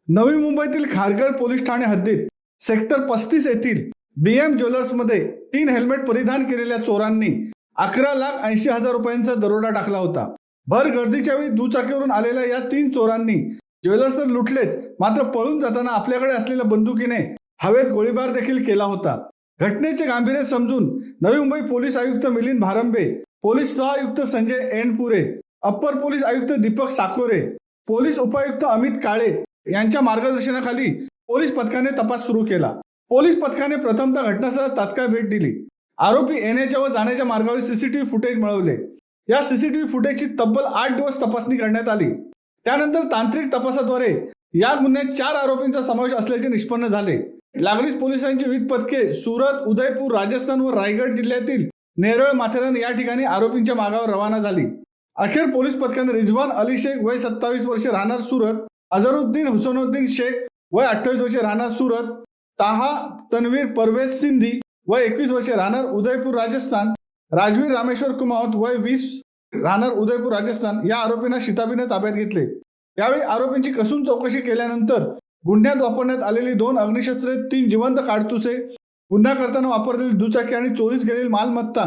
नवी मुंबईतील खारघर पोलीस ठाणे हद्दीत सेक्टर 35 येथील BM ज्वेलर्समध्ये 3 हेल्मेट परिधान केलेल्या चोरांनी 11,80,000 रुपयांचा दरोडा टाकला होता। भर गर्दीच्या वेळी दुचाकीवरून आलेल्या या 3 चोरांनी ज्वेलर्स तर लुटलेच, मात्र पळून जाताना आपल्याकडे असलेल्या बंदुकीने हवेत गोळीबार देखील केला होता। घटनेचे गांभीर्य समजून नवी मुंबई पोलीस आयुक्त मिलिंद भारंबे, पोलीस सहआयुक्त संजय एनपुरे, अप्पर पोलीस आयुक्त दीपक साकोरे, पोलीस उपायुक्त अमित काळे यांच्या मार्गदर्शनाखाली पोलीस पथकाने तपास सुरू केला। पोलीस पथकाने प्रथमतः घटनास्थळाला तात्काळ भेट दिली। आरोपी येण्याच्या व जाण्याच्या मार्गावर सीसीटीव्ही फुटेज मिळवले। या सीसीटीव्ही फुटेजची तब्बल 8 दिवस तपासणी करण्यात आली। त्यानंतर तांत्रिक तपासाद्वारे या गुन्ह्यात 4 आरोपींचा समावेश असल्याचे निष्पन्न झाले। लागलीच पोलिसांची विविध पथके सुरत, उदयपूर, राजस्थान व रायगड जिल्ह्यातील नेरळ, माथेरान या ठिकाणी आरोपींच्या मागावर रवाना झाली। अखेर पोलीस पथकाने रिजवान अली शेख वय 27 वर्षे राहणार सुरत, अझरुद्दीन हुसैनुद्दीन शेख वय 28 वर्षे राहणार सुरत, ताहा तन्वीर परवेज सिंधी वय 21 वर्षे राहणार उदयपूर राजस्थान, राजवीर रामेश्वर कुमावत वय 20 राहणार उदयपूर राजस्थान या आरोपींना शिताबीने ताब्यात घेतले। यावेळी आरोपींची कसून चौकशी केल्यानंतर गुन्ह्यात वापरण्यात आलेली 2 अग्निशस्त्रे, 3 जिवंत काडतुसे, गुन्हा करताना वापरलेली दुचाकी आणि चोरीस गेलेली मालमत्ता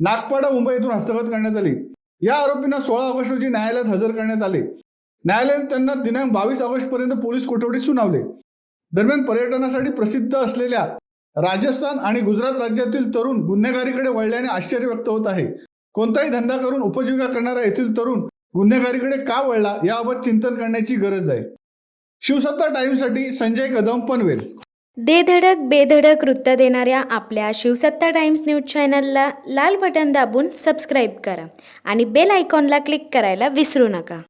नागपाडा, मुंबई येथून हस्तगत करण्यात आली। या आरोपींना 16 ऑगस्ट रोजी न्यायालयात हजर करण्यात आले। न्यायालयाने त्यांना दिनांक 22 ऑगस्ट पर्यंत पोलीस कोठडी सुनावले। दरम्यान पर्यटनासाठी प्रसिद्ध असलेल्या राजस्थान आणि गुजरात राज्यातील तरुण गुन्हेगारीकडे वळल्याने आश्चर्य व्यक्त होत आहे। कोणताही धंदा करून उपजीविका करणारा येथील तरुण गुन्हेगारीकडे का वळला याबाबत चिंतन करण्याची गरज आहे। शिवसत्ता टाइम्ससाठी संजय कदम, पनवेल। दे धडक बेधडक वृत्त देणाऱ्या आपल्या शिवसत्ता टाइम्स न्यूज चॅनलला लाल बटन दाबून सबस्क्राईब करा आणि बेल आयकॉनला क्लिक करायला विसरू नका।